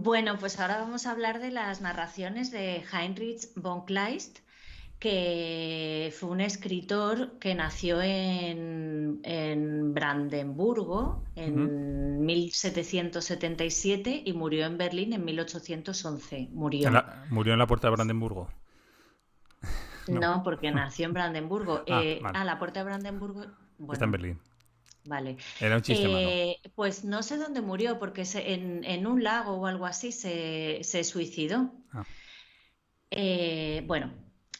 Bueno, pues ahora vamos a hablar de las narraciones de Heinrich von Kleist, que fue un escritor que nació en Brandenburgo Ujú. en 1777 y murió en Berlín en 1811. Murió. Murió en la puerta de Brandenburgo. No. No, porque nació en Brandenburgo. Ah, vale. La puerta de Brandenburgo, Está en bueno, Berlín. vale. Era un chiste malo. Pues no sé dónde murió, porque en un lago o algo así se suicidó. Ah. Bueno,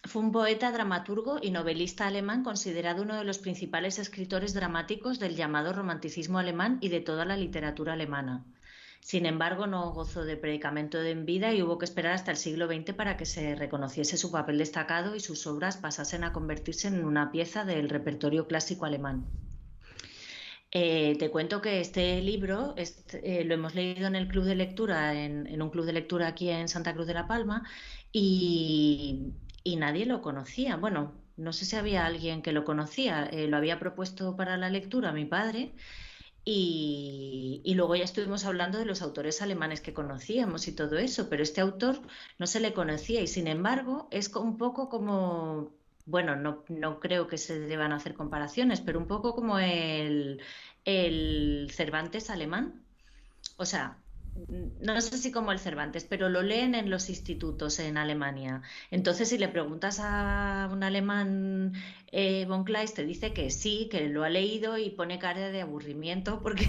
fue un poeta, dramaturgo y novelista alemán considerado uno de los principales escritores dramáticos del llamado romanticismo alemán y de toda la literatura alemana. Sin embargo, no gozó de predicamento en vida y hubo que esperar hasta el siglo XX para que se reconociese su papel destacado y sus obras pasasen a convertirse en una pieza del repertorio clásico alemán. Te cuento que este libro lo hemos leído en el club de lectura, en un club de lectura aquí en Santa Cruz de la Palma, y nadie lo conocía. Bueno, no sé si había alguien que lo conocía. Lo había propuesto para la lectura mi padre, y luego ya estuvimos hablando de los autores alemanes que conocíamos y todo eso, pero este autor no se le conocía y sin embargo es un poco como, bueno, no creo que se deban hacer comparaciones, pero un poco como el Cervantes alemán. O sea, no sé si como el Cervantes, pero lo leen en los institutos en Alemania. Entonces, si le preguntas a un alemán, von Kleist te dice que sí, que lo ha leído y pone cara de aburrimiento porque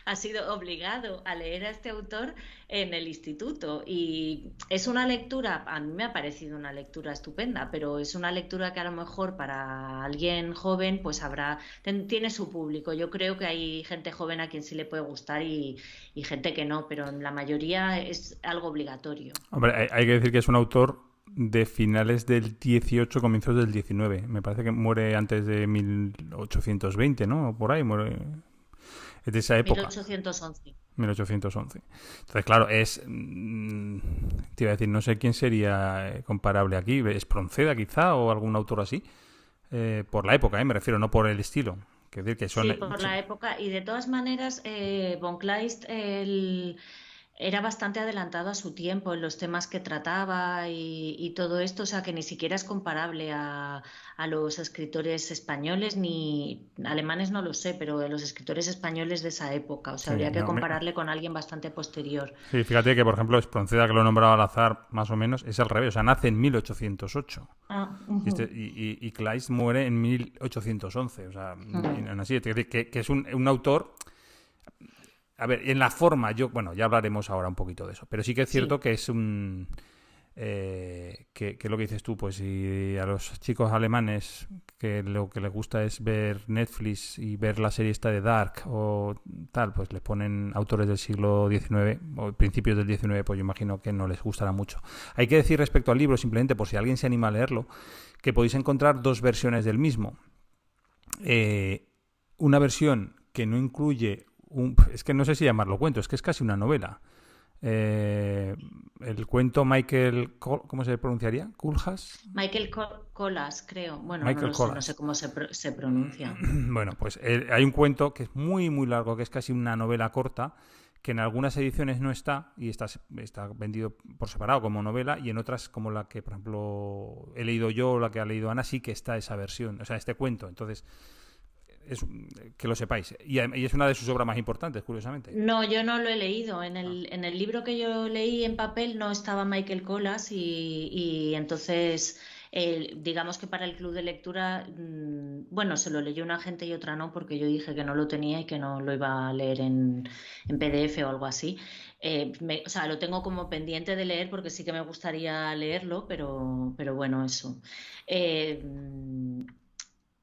ha sido obligado a leer a este autor en el instituto. Y es una lectura, a mí me ha parecido una lectura estupenda, pero es una lectura que a lo mejor para alguien joven, pues tiene su público. Yo creo que hay gente joven a quien sí le puede gustar y gente que no, pero en la mayoría es algo obligatorio. Hombre, hay que decir que es un autor de finales del 18, comienzos del 19. Me parece que muere antes de 1820, ¿no? O por ahí muere. Es de esa época, 1811. 1811. Entonces, claro, te iba a decir, no sé quién sería comparable aquí. Espronceda, quizá, o algún autor así. Por la época, me refiero, no por el estilo. Quiero decir que son. Sí, por la época. Y de todas maneras, von Kleist era bastante adelantado a su tiempo en los temas que trataba y todo esto, o sea que ni siquiera es comparable a los escritores españoles, ni alemanes no lo sé, pero de los escritores españoles de esa época, o sea, Sí, habría que no, compararle con alguien bastante posterior. sí, fíjate que, por ejemplo, Espronceda, que lo he nombrado al azar, más o menos, es al revés. O sea, nace en 1808. Ah, Y Kleist muere en 1811. O sea, y ujú. aún así, es decir, que es un autor. A ver, en la forma, bueno, ya hablaremos ahora un poquito de eso. Pero sí que es cierto Sí, que es un. Que lo que dices tú, pues si a los chicos alemanes que lo que les gusta es ver Netflix y ver la serie esta de Dark o tal, pues les ponen autores del siglo XIX o principios del XIX, pues yo imagino que no les gustará mucho. Hay que decir respecto al libro, simplemente por si alguien se anima a leerlo, que podéis encontrar dos versiones del mismo. Eh, una versión que no incluye es que no sé si llamarlo cuento, es que es casi una novela. El cuento ¿cómo se pronunciaría? ¿Kulhas? Michael Colas, creo. Bueno, no Michael lo sé, no sé Colas. cómo se pronuncia. Bueno, pues hay un cuento que es muy, muy largo, que es casi una novela corta, que en algunas ediciones no está y está vendido por separado como novela y en otras, como la que, por ejemplo, he leído yo o la que ha leído Ana, sí que está esa versión, o sea, este cuento. Entonces, es, que lo sepáis. Y es una de sus obras más importantes, curiosamente. No, yo no lo he leído. En Ah. el libro que yo leí en papel no estaba Michael Colas y entonces digamos que para el club de lectura, bueno, se lo leyó una gente y otra no, porque yo dije que no lo tenía y que no lo iba a leer en PDF o algo así. O sea, lo tengo como pendiente de leer porque sí que me gustaría leerlo, pero bueno, eso.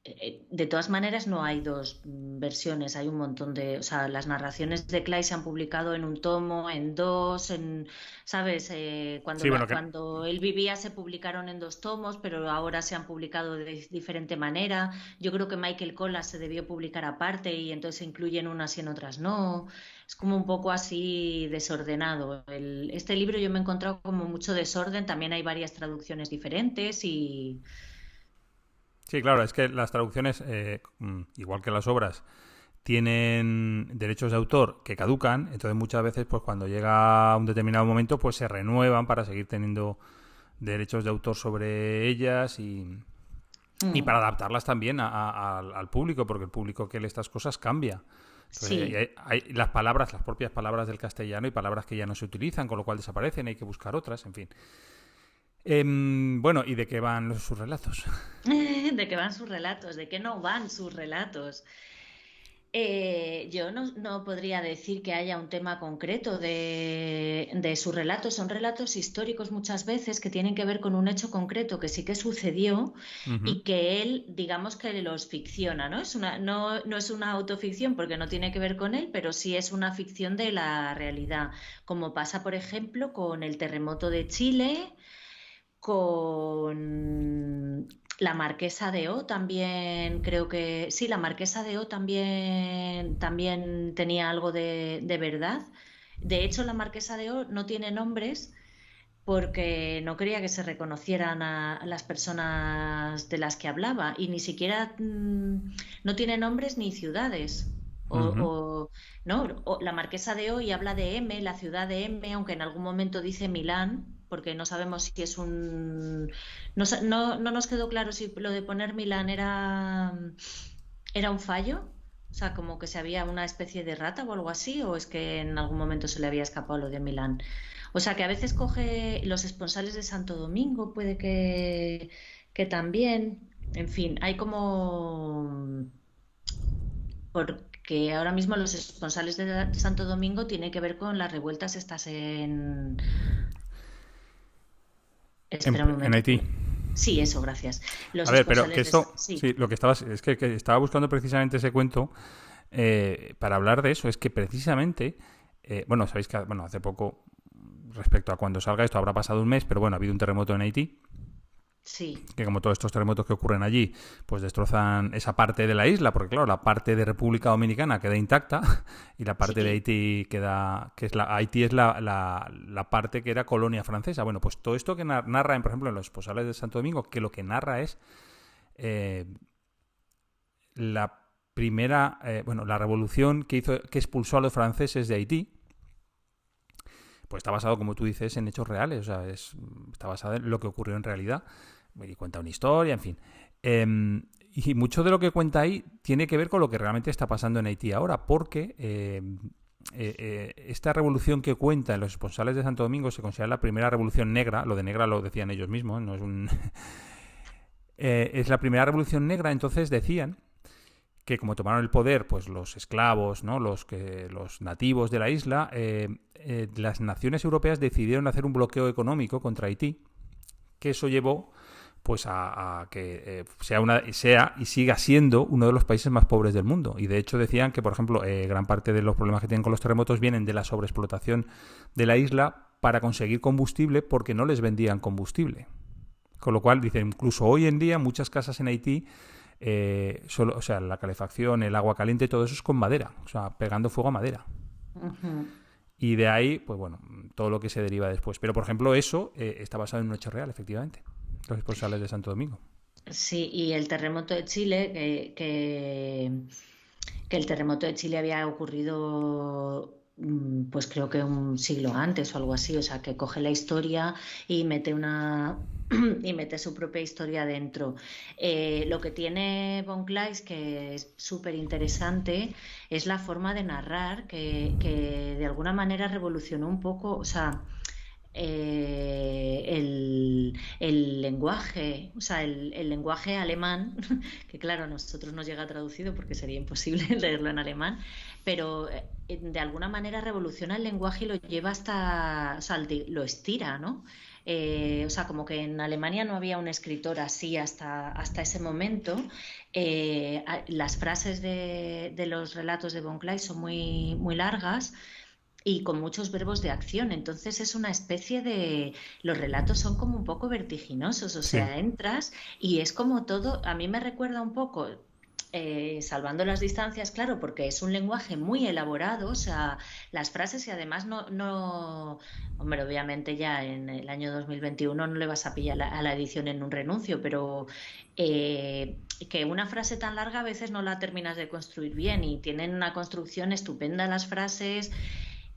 Eh, de todas maneras, no hay dos versiones, hay un montón de, o sea, las narraciones de Clay se han publicado en un tomo, en dos, ¿sabes? Sí, bueno, que Cuando él vivía se publicaron en dos tomos, pero ahora se han publicado de diferente manera. Yo creo que Michael Collas se debió publicar aparte y entonces se incluyen unas y en otras no. Es como un poco así desordenado. Este libro yo me he encontrado como mucho desorden, también hay varias traducciones diferentes sí, claro, es que las traducciones, igual que las obras, tienen derechos de autor que caducan, entonces muchas veces pues cuando llega un determinado momento pues se renuevan para seguir teniendo derechos de autor sobre ellas y para Mm, adaptarlas también al público, porque el público que lee estas cosas cambia. Entonces, sí. hay las palabras, las propias palabras del castellano y palabras que ya no se utilizan, con lo cual desaparecen, hay que buscar otras, en fin. Bueno, ¿y de qué van sus relatos? ¿De qué van sus relatos? ¿De qué no van sus relatos? Yo no podría decir que haya un tema concreto de sus relatos. Son relatos históricos muchas veces que tienen que ver con un hecho concreto que sí que sucedió Ujú, y que él, digamos que los ficciona, ¿no? No es una autoficción porque no tiene que ver con él, pero sí es una ficción de la realidad, como pasa, por ejemplo, con el terremoto de Chile, con la Marquesa de O también, creo que sí, la Marquesa de O también tenía algo de verdad. De hecho, la Marquesa de O no tiene nombres porque no quería que se reconocieran a las personas de las que hablaba y ni siquiera no tiene nombres ni ciudades. ujú. ¿No? La Marquesa de hoy habla de M, la ciudad de M, aunque en algún momento dice Milán, porque no sabemos si es un... No nos quedó claro si lo de poner Milán era un fallo, o sea, como que se había una especie de rata o algo así, o es que en algún momento se le había escapado lo de Milán. O sea, que a veces coge los esponsales de Santo Domingo, puede que también. En fin, hay como... Porque ahora mismo los esponsales de Santo Domingo tienen que ver con las revueltas estas en... Espera un En momento. Haití. Sí, eso, gracias. A Los ver, pero que esponsales de... esto, Sí, sí, lo que estabas, es que estaba buscando precisamente ese cuento para hablar de eso. Es que precisamente, bueno, sabéis que bueno, hace poco, respecto a cuando salga esto, habrá pasado un mes, pero bueno, ha habido un terremoto en Haití, sí, que como todos estos terremotos que ocurren allí, pues destrozan esa parte de la isla, porque claro, la parte de República Dominicana queda intacta y la parte de sí. Haití queda, que es Haití es la parte que era colonia francesa. Bueno, pues todo esto que narra, por ejemplo, en los Posales de Santo Domingo, que lo que narra es eh, la primera, bueno, la revolución que hizo, que expulsó a los franceses de Haití, pues está basado, como tú dices, en hechos reales, o sea, está basado en lo que ocurrió en realidad, y cuenta una historia, en fin. Y mucho de lo que cuenta ahí tiene que ver con lo que realmente está pasando en Haití ahora, porque esta revolución que cuenta en los esponsales de Santo Domingo se considera la primera revolución negra, lo de negra lo decían ellos mismos, no es un... es la primera revolución negra, entonces decían que como tomaron el poder pues los esclavos, ¿no? Los nativos de la isla, las naciones europeas decidieron hacer un bloqueo económico contra Haití, que eso llevó pues a que sea y siga siendo uno de los países más pobres del mundo. Y de hecho decían que, por ejemplo, gran parte de los problemas que tienen con los terremotos vienen de la sobreexplotación de la isla para conseguir combustible porque no les vendían combustible. Con lo cual, dicen, incluso hoy en día muchas casas en Haití solo, o sea, la calefacción, el agua caliente, todo eso es con madera, o sea, pegando fuego a madera. Ujú. Y de ahí, pues bueno, todo lo que se deriva después. Pero, por ejemplo, eso está basado en un hecho real, efectivamente. Los esponsales de Santo Domingo. Sí, y el terremoto de Chile, que el terremoto de Chile había ocurrido, pues creo que un siglo antes o algo así, o sea, que coge la historia y mete y mete su propia historia dentro. Lo que tiene Von Kleist, que es súper interesante, es la forma de narrar, que de alguna manera revolucionó un poco, o sea, el lenguaje, o sea, el lenguaje alemán, que claro, a nosotros nos llega traducido porque sería imposible leerlo en alemán, pero de alguna manera revoluciona el lenguaje y lo lleva hasta, o sea, lo estira, ¿no? O sea, como que en Alemania no había un escritor así hasta ese momento. Las frases de los relatos de Von Kleist son muy largas y con muchos verbos de acción. Entonces es una especie de... Los relatos son como un poco vertiginosos, o Sí, sea, entras y es como todo, a mí me recuerda un poco... salvando las distancias, claro, porque es un lenguaje muy elaborado, o sea, las frases y además hombre, obviamente ya en el año 2021 no le vas a pillar a la edición en un renuncio, pero que una frase tan larga a veces no la terminas de construir bien y tienen una construcción estupenda las frases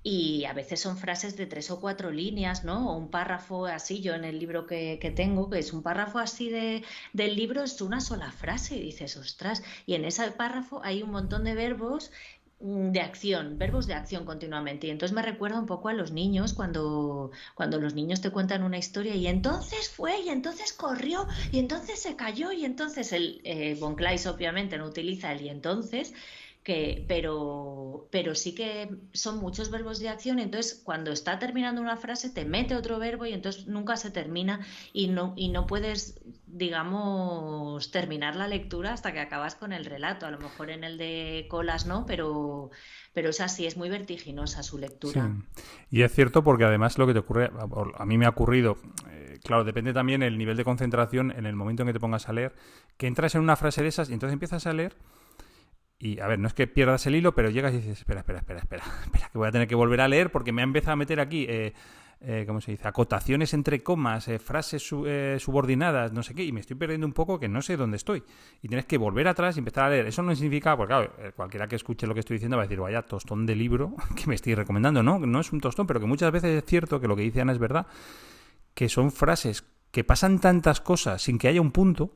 y a veces son frases de 3 o 4 líneas, ¿no? O un párrafo así, yo en el libro que tengo, que es un párrafo así del libro, es una sola frase y dices, ostras, y en ese párrafo hay un montón de verbos de acción, verbos de acción continuamente. Y entonces me recuerda un poco a los niños cuando los niños te cuentan una historia y entonces fue, y entonces corrió, y entonces se cayó, y entonces el Von Kleist obviamente no utiliza el y entonces, pero sí que son muchos verbos de acción, entonces cuando está terminando una frase te mete otro verbo y entonces nunca se termina y no puedes, digamos, terminar la lectura hasta que acabas con el relato. A lo mejor en el de Colas no, pero es así, es muy vertiginosa su Sí, lectura. y es cierto porque además lo que te ocurre, a mí me ha ocurrido, claro, depende también el nivel de concentración en el momento en que te pongas a leer, que entras en una frase de esas y entonces empiezas a leer y, a ver, no es que pierdas el hilo, pero llegas y dices, espera, que voy a tener que volver a leer porque me ha empezado a meter aquí, ¿cómo se dice? Acotaciones entre comas, frases subordinadas, no sé qué, y me estoy perdiendo un poco que no sé dónde estoy. Y tienes que volver atrás y empezar a leer. Eso no significa, porque claro, cualquiera que escuche lo que estoy diciendo va a decir, vaya tostón de libro que me estoy recomendando. No, no es un tostón, pero que muchas veces es cierto que lo que dice Ana es verdad, que son frases que pasan tantas cosas sin que haya un punto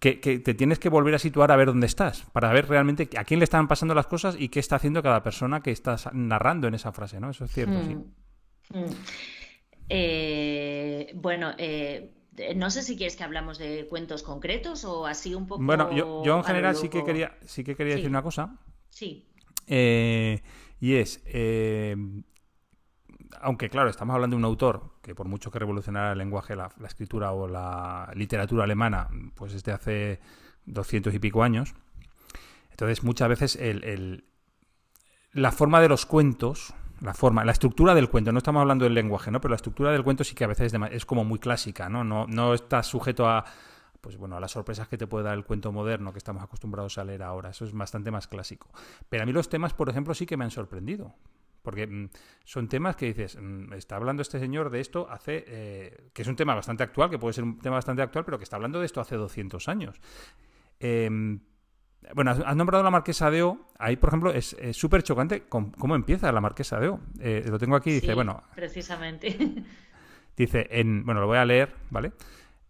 que te tienes que volver a situar a ver dónde estás, para ver realmente a quién le están pasando las cosas y qué está haciendo cada persona que estás narrando en esa frase, ¿no? Eso es cierto, sí. Hmm, hmm. Bueno, no sé si quieres que hablamos de cuentos concretos o así un Bueno, yo en poco a lo general loco. sí que quería decir una Sí, cosa, sí, eh, y es, aunque claro, estamos hablando de un autor que por mucho que revolucionara el lenguaje, la escritura o la literatura alemana, pues es de hace 200 y pico años, entonces muchas veces la forma de los cuentos, la estructura del cuento, no estamos hablando del lenguaje, ¿no? Pero la estructura del cuento sí que a veces es como muy clásica, ¿no? No está sujeto a, pues bueno, a las sorpresas que te puede dar el cuento moderno que estamos acostumbrados a leer ahora. Eso es bastante más clásico. Pero a mí los temas, por ejemplo, sí que me han sorprendido. Porque son temas que dices, está hablando este señor de esto hace, que es un tema bastante actual, que puede ser un tema bastante actual, pero que está hablando de esto hace 200 años. Eh, bueno, has nombrado la Marquesa de O. Ahí, por ejemplo, es súper chocante cómo empieza la Marquesa de O. Lo tengo aquí, dice, sí, bueno, precisamente. bueno, lo voy a leer, ¿vale?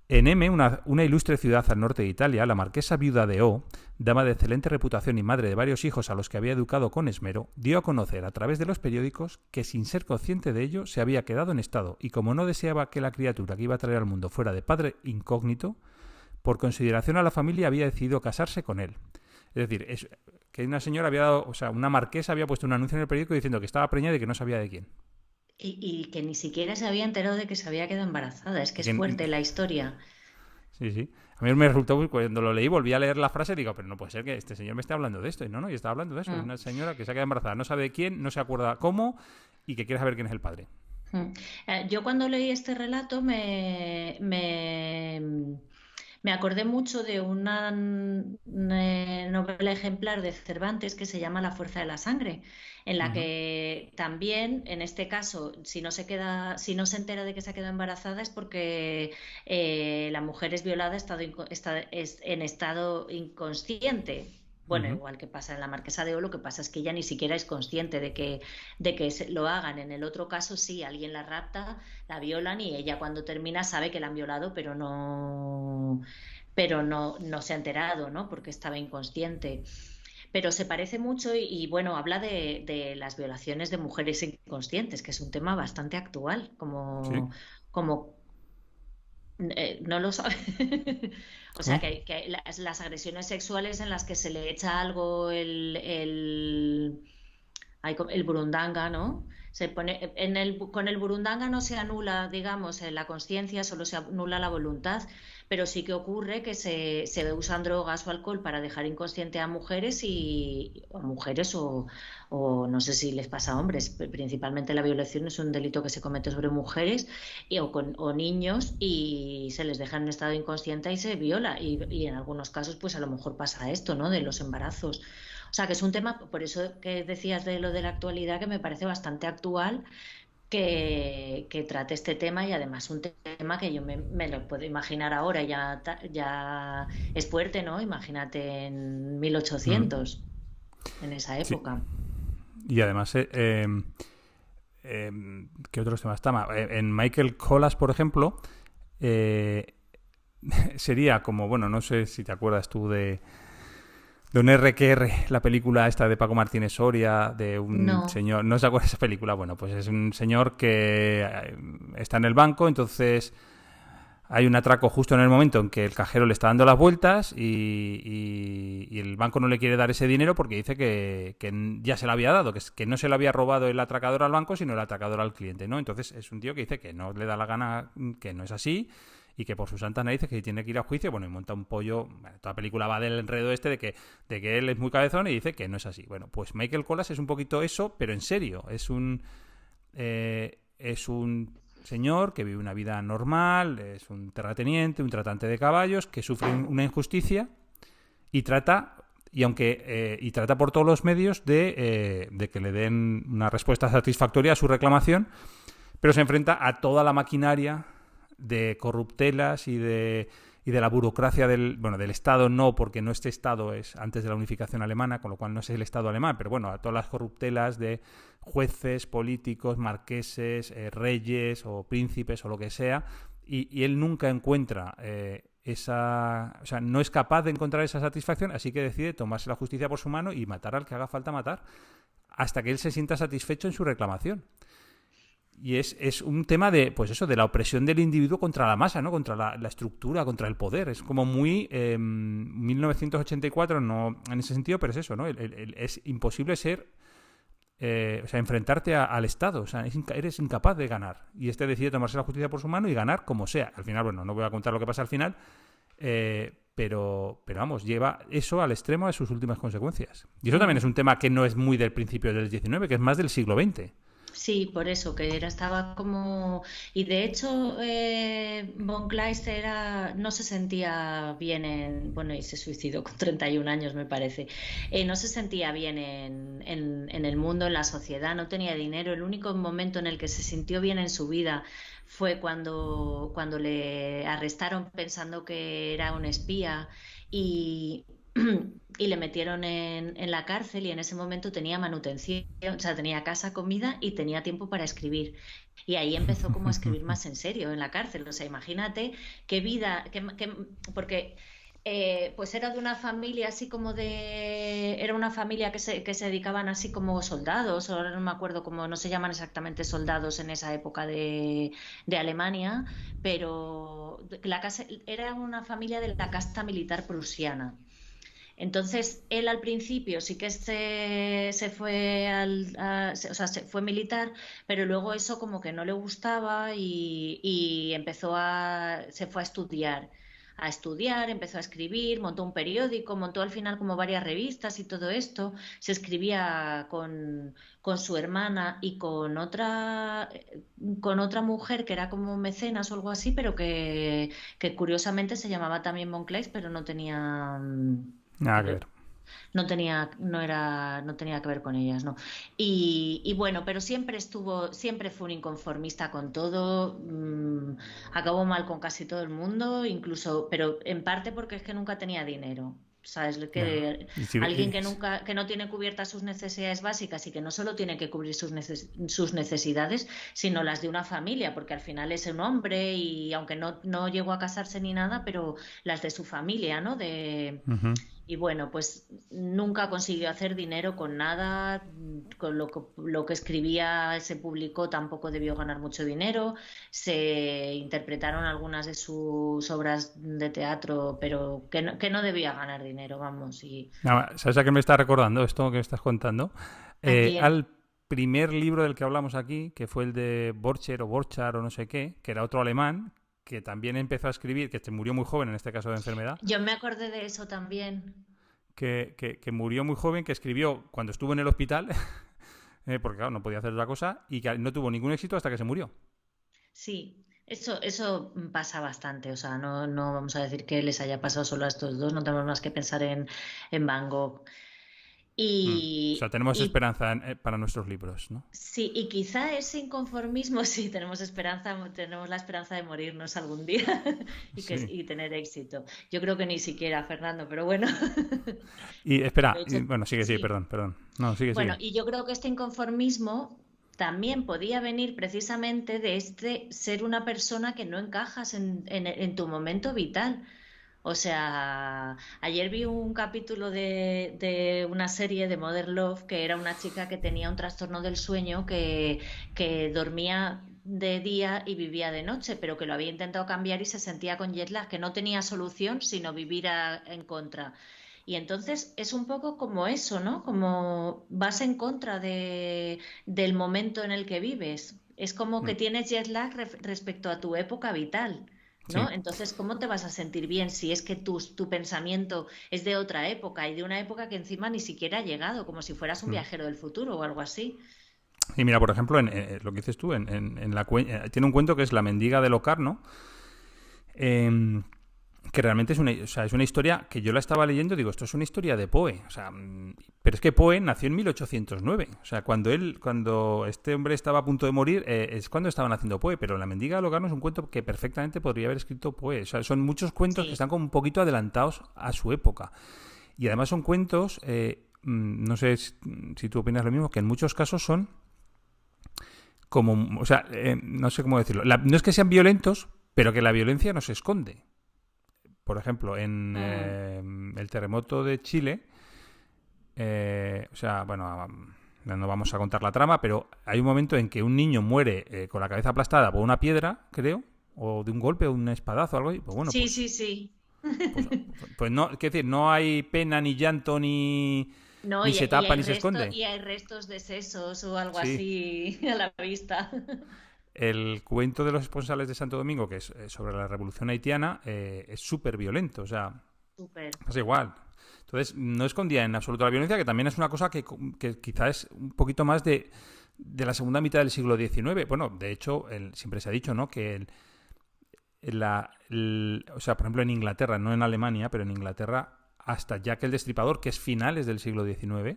En M, una ilustre ciudad al norte de Italia, la marquesa viuda de O, dama de excelente reputación y madre de varios hijos a los que había educado con esmero, dio a conocer a través de los periódicos que, sin ser consciente de ello, se había quedado en estado y, como no deseaba que la criatura que iba a traer al mundo fuera de padre incógnito, por consideración a la familia había decidido casarse con él. Es decir, que una señora había dado, o sea, una marquesa había puesto un anuncio en el periódico diciendo que estaba preñada y que no sabía de quién. Y que ni siquiera se había enterado de que se había quedado embarazada. Es que Y es fuerte la historia. sí, sí. A mí me resultó, cuando lo leí, volví a leer la frase y digo, pero no puede ser que este señor me esté hablando de esto. Y no, y está hablando de eso. Es Mm, una señora que se ha quedado embarazada, no sabe de quién, no se acuerda cómo y que quiere saber quién es el padre. mm. Yo cuando leí este relato me acordé mucho de una novela ejemplar de Cervantes que se llama La fuerza de la sangre, en la Ujú, que también, en este caso, si no se entera de que se ha quedado embarazada es porque la mujer es violada en estado inconsciente. Bueno, ujú. igual que pasa en la Marquesa de O, lo que pasa es que ella ni siquiera es consciente de que lo hagan. En el otro caso, sí, alguien la rapta, la violan y ella cuando termina sabe que la han violado, pero no se ha enterado, ¿no? Porque estaba inconsciente. Pero se parece mucho bueno, habla de las violaciones de mujeres inconscientes, que es un tema bastante actual, Sí. como no lo sabe. O sea, ¿Cómo? que las agresiones sexuales en las que se le echa algo el burundanga, ¿no? Se pone, con el burundanga no se anula, digamos, la conciencia, solo se anula la voluntad, pero sí que ocurre que se usan drogas o alcohol para dejar inconsciente a mujeres o no sé si les pasa a hombres, principalmente la violación es un delito que se comete sobre mujeres o niños y se les deja en estado inconsciente y se viola y en algunos casos pues a lo mejor pasa esto, ¿no? De los embarazos. O sea, que es un tema, por eso que decías de lo de la actualidad, que me parece bastante actual que trate este tema y además un tema que yo me lo puedo imaginar ahora, ya es fuerte, ¿no? Imagínate en Mm. 1800, en esa Sí. época. Y además, ¿qué otros temas está? En Michael Collas, por ejemplo, eh, sería como, bueno, no sé si te acuerdas tú de un RQR, la película esta de Paco Martínez Soria, de un No, señor, ¿no se acuerda de esa película? Bueno, pues es un señor que está en el banco, entonces hay un atraco justo en el momento en que el cajero le está dando las vueltas y el banco no le quiere dar ese dinero porque dice que ya se lo había dado, que no se lo había robado el atracador al banco, sino el atracador al cliente, ¿no? Entonces es un tío que dice que no le da la gana, que no es así y que por sus santas narices que tiene que ir a juicio, bueno, y monta un pollo. Bueno, toda la película va del enredo este de que él es muy cabezón y dice que no es así. Bueno, pues Michael Collas es un poquito eso, pero en serio. Es un señor que vive una vida normal, es un terrateniente, un tratante de caballos, que sufre una injusticia y trata, y trata por todos los medios de que le den una respuesta satisfactoria a su reclamación, pero se enfrenta a toda la maquinaria de corruptelas y de la burocracia del Estado, no, porque no este Estado es antes de la unificación alemana, con lo cual no es el Estado alemán, pero bueno, a todas las corruptelas de jueces, políticos, marqueses, reyes o príncipes o lo que sea, y él nunca encuentra o sea, no es capaz de encontrar esa satisfacción, así que decide tomarse la justicia por su mano y matar al que haga falta matar, hasta que él se sienta satisfecho en su reclamación. Y es un tema de, pues eso, de la opresión del individuo contra la masa, ¿no? Contra la estructura, contra el poder. Es como muy 1984, no en ese sentido, pero es eso, ¿no? Es imposible ser, o sea, enfrentarte al Estado. O sea, eres incapaz de ganar. Y este decide tomarse la justicia por su mano y ganar como sea. Al final, bueno, no voy a contar lo que pasa al final, pero vamos, lleva eso al extremo de sus últimas consecuencias. Y eso también es un tema que no es muy del principio del XIX, que es más del siglo XX. sí, por eso, que estaba como... Y de hecho, von Kleist no se sentía bien bueno, y se suicidó con 31 años, me parece. No se sentía bien en el mundo, en la sociedad, no tenía dinero. El único momento en el que se sintió bien en su vida fue cuando le arrestaron pensando que era un espía y, y le metieron en la cárcel y en ese momento tenía manutención, o sea, tenía casa, comida y tenía tiempo para escribir. Y ahí empezó como a escribir más en serio en la cárcel. O sea, imagínate qué vida, porque pues era de una familia así como era una familia que se dedicaban así como soldados, ahora no me acuerdo cómo, no se llaman exactamente soldados en esa época de Alemania, pero era una familia de la casta militar prusiana. Entonces, él al principio sí que se fue o sea, se fue militar, pero luego eso como que no le gustaba y se fue a estudiar, empezó a escribir, montó un periódico, montó al final como varias revistas y todo esto. Se escribía con su hermana y con otra mujer que era como mecenas o algo así, pero que curiosamente se llamaba también Von Kleist, pero no tenía Nada que ver. no tenía que ver con ellas, ¿no? Y bueno, pero siempre fue un inconformista con todo, acabó mal con casi todo el mundo, incluso, pero en parte porque es que nunca tenía dinero. ¿Sabes? Ya. Que Y si, alguien y- que no tiene cubiertas sus necesidades básicas y que no solo tiene que cubrir sus necesidades, sino las de una familia, porque al final es un hombre y aunque no llegó a casarse ni nada, pero las de su familia, ¿no? Ujú. Y bueno, pues nunca consiguió hacer dinero con nada, con lo que escribía se publicó, tampoco debió ganar mucho dinero, se interpretaron algunas de sus obras de teatro, pero que no debía ganar dinero, vamos. ¿Sabes a qué me está recordando esto que estás contando? ¿A quién? Al primer libro del que hablamos aquí, que fue el de Borcher o Borchardt o no sé qué, que era otro alemán, que también empezó a escribir, que murió muy joven en este caso de enfermedad, Yo me acordé de eso también. que murió muy joven, que escribió cuando estuvo en el hospital, porque claro, no podía hacer otra cosa, y que no tuvo ningún éxito hasta que se murió. Sí, eso pasa bastante, o sea, no vamos a decir que les haya pasado solo a estos dos, no tenemos más que pensar en Van Gogh. O sea, Y, tenemos y esperanza para nuestros libros, ¿no? sí, y quizá ese inconformismo, sí, tenemos esperanza, tenemos la esperanza de morirnos algún día Sí. y tener éxito. Yo creo que ni siquiera, Fernando, pero bueno. Y De espera, hecho, bueno, sigue, sigue, sí. perdón, perdón. No, sigue, Bueno, sigue. y yo creo que este inconformismo también podía venir precisamente de este ser una persona que no encajas en tu momento vital. O sea, ayer vi un capítulo de una serie de Modern Love que era una chica que tenía un trastorno del sueño que dormía de día y vivía de noche, pero que lo había intentado cambiar y se sentía con jet lag, que no tenía solución sino vivir en contra. Y entonces es un poco como eso, ¿no? Como vas en contra del momento en el que vives. Es como que Mm, tienes jet lag respecto a tu época vital. ¿No? sí. Entonces, ¿cómo te vas a sentir bien si es que tu pensamiento es de otra época y de una época que encima ni siquiera ha llegado, como si fueras un Mm. viajero del futuro o algo así? Y mira, por ejemplo, lo que dices tú, tiene un cuento que es La mendiga de Locarno, eh, que realmente o sea, es una historia que yo la estaba leyendo, digo, esto es una historia de Poe, o sea, pero es que Poe nació en 1809, o sea, cuando este hombre estaba a punto de morir, es cuando estaban haciendo Poe, pero La mendiga de Locarno es un cuento que perfectamente podría haber escrito Poe, o sea, son muchos cuentos que Sí, están como un poquito adelantados a su época, y además son cuentos, no sé si tú opinas lo mismo, que en muchos casos son como, o sea, no sé cómo decirlo, no es que sean violentos, pero que la violencia no se esconde. Por ejemplo, en mm, el terremoto de Chile, o sea, bueno, no vamos a contar la trama, pero hay un momento en que un niño muere con la cabeza aplastada por una piedra, creo, o de un golpe, o un espadazo, o algo así. Pues bueno, sí, sí, sí. pues, pues no, quiero decir, no hay pena, ni llanto, No, ni se tapa, ni se esconde. y hay restos de sesos o algo Sí. así a la vista. El cuento de los esponsales de Santo Domingo, que es sobre la revolución haitiana, es súper violento, o sea, Súper. es igual. Entonces, no escondía en absoluto la violencia, que también es una cosa que quizá es un poquito más de la segunda mitad del siglo XIX. Bueno, de hecho, siempre se ha dicho, ¿no? Que o sea, por ejemplo, en Inglaterra, no en Alemania, pero en Inglaterra, hasta Jack el Destripador, que es finales del siglo XIX,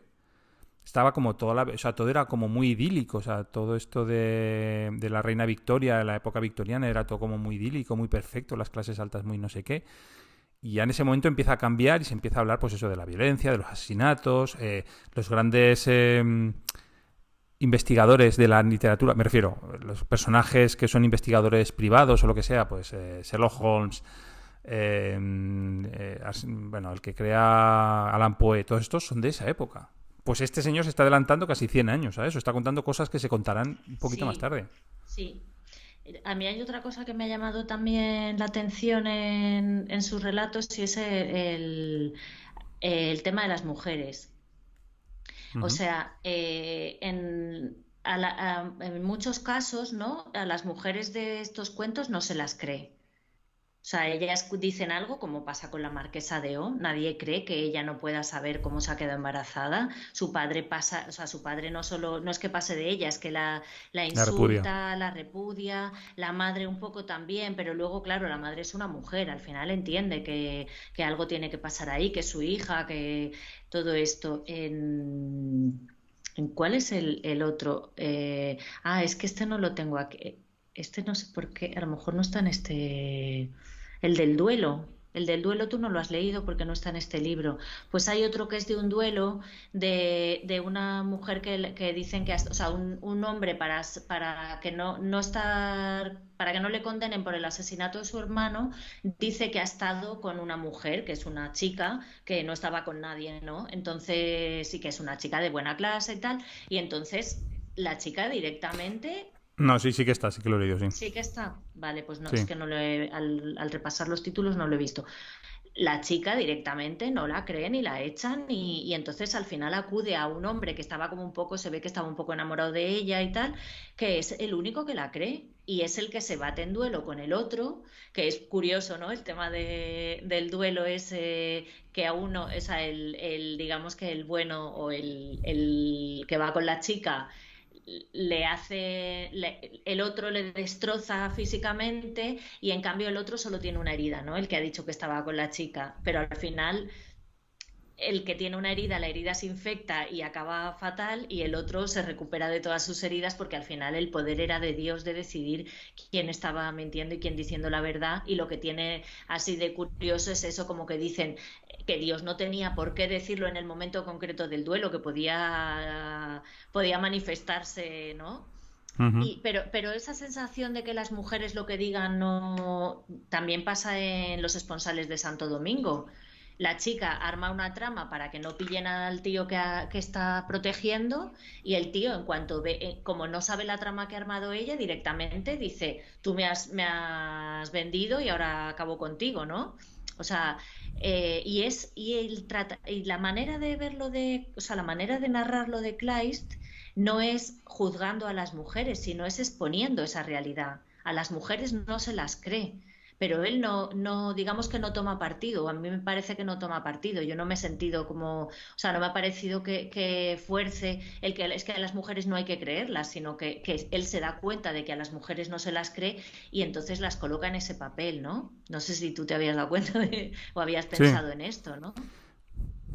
estaba como o sea, todo era como muy idílico, o sea, todo esto de la reina Victoria, de la época victoriana, era todo como muy idílico, muy perfecto, las clases altas muy no sé qué. Y ya en ese momento empieza a cambiar y se empieza a hablar, pues eso, de la violencia, de los asesinatos, los grandes investigadores de la literatura, me refiero, los personajes que son investigadores privados o lo que sea, pues Sherlock Holmes, bueno, el que crea Alan Poe, todos estos son de esa época. Pues este señor se está adelantando casi 100 años a eso, está contando cosas que se contarán un poquito más Sí, tarde. sí. A mí hay otra cosa que me ha llamado también la atención en sus relatos y es el tema de las mujeres. Uh O -huh. sea, en muchos casos, ¿no? A las mujeres de estos cuentos no se las cree. O sea, ellas dicen algo, como pasa con la marquesa de O. Nadie cree que ella no pueda saber cómo se ha quedado embarazada. Su padre pasa, o sea, su padre no solo, no es que pase de ella, es que la La repudia. insulta, la repudia, la madre un poco también, pero luego, claro, la madre es una mujer, al final entiende que algo tiene que pasar ahí, que es su hija, que todo esto. ¿En cuál es el otro? Es que este no lo tengo aquí. Este no sé por qué, a lo mejor no está en este. El del duelo. El del duelo tú no lo has leído porque no está en este libro. Pues hay otro que es de un duelo de una mujer que dicen que, o sea, un hombre para que no estar, para que no le condenen por el asesinato de su hermano, dice que ha estado con una mujer, que es una chica, que no estaba con nadie, ¿no? Entonces sí que es una chica de buena clase y tal. Y entonces la chica directamente. No, sí, sí que está, sí que lo he leído, sí. Sí que está. Vale, pues no, es Sí. que no lo al repasar los títulos no lo he visto. La chica directamente no la cree ni la echan y entonces al final acude a un hombre que estaba como un poco, se ve que estaba un poco enamorado de ella y tal, que es el único que la cree y es el que se bate en duelo con el otro, que es curioso, ¿no? El tema del duelo es que a uno, o sea, digamos que el bueno o el que va con la chica el otro le destroza físicamente y en cambio el otro solo tiene una herida, ¿no? El que ha dicho que estaba con la chica, pero al final el que tiene una herida, la herida se infecta y acaba fatal, y el otro se recupera de todas sus heridas, porque al final el poder era de Dios de decidir quién estaba mintiendo y quién diciendo la verdad. Y lo que tiene así de curioso es eso, como que dicen que Dios no tenía por qué decirlo en el momento concreto del duelo, que podía manifestarse, ¿no? Ujú. Pero esa sensación de que las mujeres lo que digan no, también pasa en los esponsales de Santo Domingo. La chica arma una trama para que no pillen al tío que está protegiendo, y el tío, en cuanto ve, como no sabe la trama que ha armado ella, directamente dice: tú me has vendido y ahora acabo contigo, ¿no? O sea, y la manera de verlo o sea, la manera de narrarlo de Kleist no es juzgando a las mujeres, sino es exponiendo esa realidad. A las mujeres no se las cree, pero él no, digamos que no toma partido. A mí me parece que no toma partido. Yo no me he sentido como, o sea, no me ha parecido que fuerce el que es que a las mujeres no hay que creerlas, sino que él se da cuenta de que a las mujeres no se las cree, y entonces las coloca en ese papel, ¿no? No sé si tú te habías dado cuenta o habías Sí. pensado en esto, ¿no?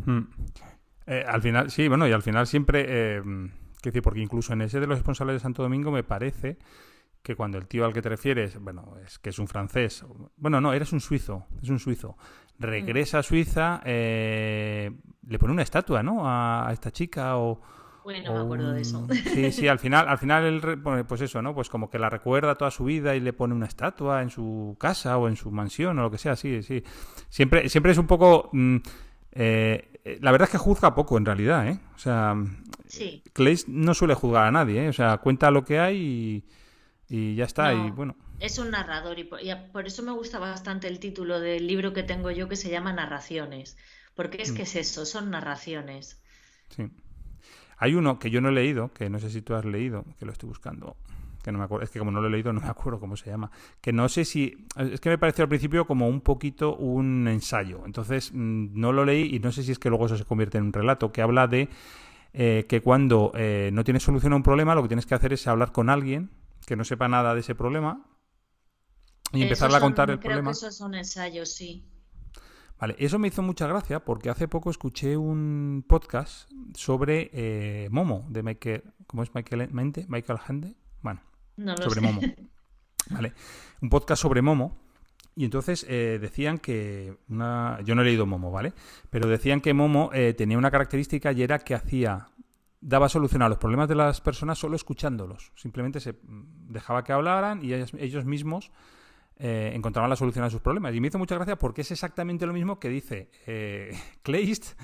Mm. Al final, sí, bueno, y al final siempre, quiero decir, porque incluso en ese de los responsables de Santo Domingo me parece que cuando el tío al que te refieres, bueno, es que es un francés, bueno, no, eres un suizo, es un suizo, Mm. regresa a Suiza, le pone una estatua, ¿no? A esta chica Uy, no o me acuerdo de eso. un... Sí, sí, al final él pone, pues eso, ¿no? Pues como que la recuerda toda su vida y le pone una estatua en su casa o en su mansión o lo que sea, sí, sí. Siempre es un poco... la verdad es que juzga poco en realidad, ¿eh? O sea, Sí. Clay no suele juzgar a nadie, ¿eh? O sea, cuenta lo que hay y ya está. Y No, bueno, es un narrador, por eso me gusta bastante el título del libro que tengo yo, que se llama Narraciones, porque es mm, que es eso, son narraciones. sí. Hay uno que yo no he leído, que no sé si tú has leído, que lo estoy buscando, que no me acuerdo, es que como no lo he leído no me acuerdo cómo se llama, que no sé si, es que me pareció al principio como un poquito un ensayo, entonces no lo leí y no sé si es que luego eso se convierte en un relato, que habla de que cuando no tienes solución a un problema, lo que tienes que hacer es hablar con alguien que no sepa nada de ese problema y empezarle a contar el Creo que problema. esos son ensayos, sí. Vale, eso me hizo mucha gracia porque hace poco escuché un podcast sobre Momo, de Michael, ¿cómo es Michael Mente? Michael Hande, bueno, No lo sobre sé. Momo, ¿vale? Un podcast sobre Momo y entonces decían que, yo no he leído Momo, ¿vale? Pero decían que Momo tenía una característica y era que daba solución a los problemas de las personas solo escuchándolos. Simplemente se dejaba que hablaran y ellos mismos encontraban la solución a sus problemas. Y me hizo mucha gracia porque es exactamente lo mismo que dice Kleist,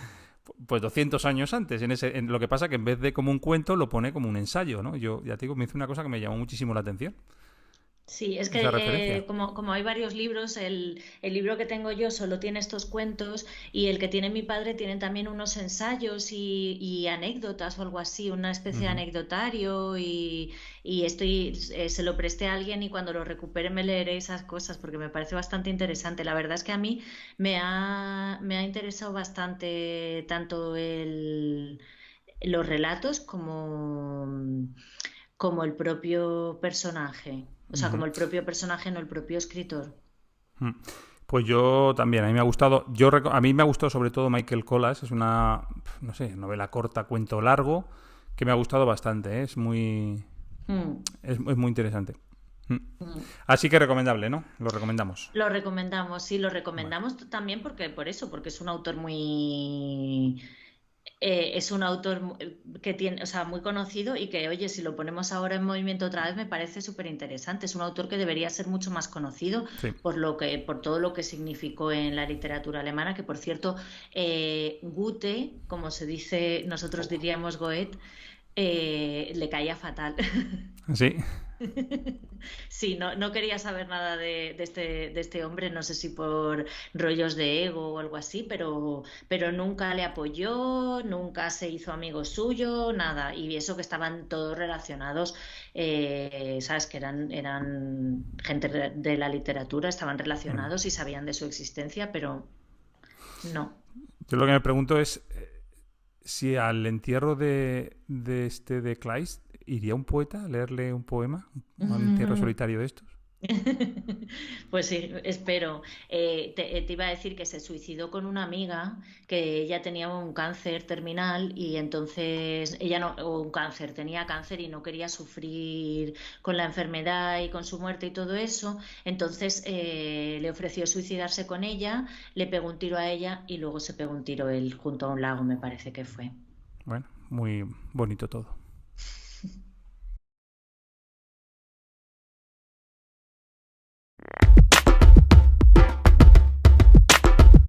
pues 200 años antes. En lo que pasa que en vez de como un cuento lo pone como un ensayo, ¿no? Yo ya te digo, me hizo una cosa que me llamó muchísimo la atención, Sí, es esa que referencia. como hay varios libros, el libro que tengo yo solo tiene estos cuentos, y el que tiene mi padre tiene también unos ensayos y anécdotas o algo así, una especie de Ujú. anecdotario, se lo presté a alguien, y cuando lo recupere me leeré esas cosas porque me parece bastante interesante. La verdad es que a mí me ha interesado bastante tanto los relatos como el propio personaje. O sea, Ujú. como el propio personaje, no el propio escritor. Mm. Pues yo también, a mí me ha gustado. A mí me ha gustado sobre todo Michael Colas, es una, no sé, novela corta, cuento largo, que me ha gustado bastante, ¿eh? Mm, Es muy interesante. Mm. mm. Así que recomendable, ¿no? Lo recomendamos. Lo recomendamos, sí, lo Vale. recomendamos también porque es un autor es un autor que tiene, o sea, muy conocido, y que, oye, si lo ponemos ahora en movimiento otra vez, me parece súper interesante. Es un autor que debería ser mucho más conocido Sí. por todo lo que significó en la literatura alemana, que por cierto, Goethe, como se dice, nosotros diríamos Goethe, le caía fatal. Sí. Sí, no quería saber nada de este hombre, no sé si por rollos de ego o algo así, pero nunca le apoyó, nunca se hizo amigo suyo, nada. Y eso que estaban todos relacionados, sabes, que eran gente de la literatura, estaban Mm. relacionados y sabían de su existencia, pero no. Yo lo que me pregunto es si al entierro de Kleist iría un poeta a leerle un poema, al entierro solitario de estos. Pues sí, espero. Te iba a decir que se suicidó con una amiga que ella tenía un cáncer terminal y entonces ella no, o un cáncer, tenía cáncer y no quería sufrir con la enfermedad y con su muerte y todo eso. Entonces le ofreció suicidarse con ella, le pegó un tiro a ella y luego se pegó un tiro él junto a un lago, me parece que fue. Bueno, muy bonito todo.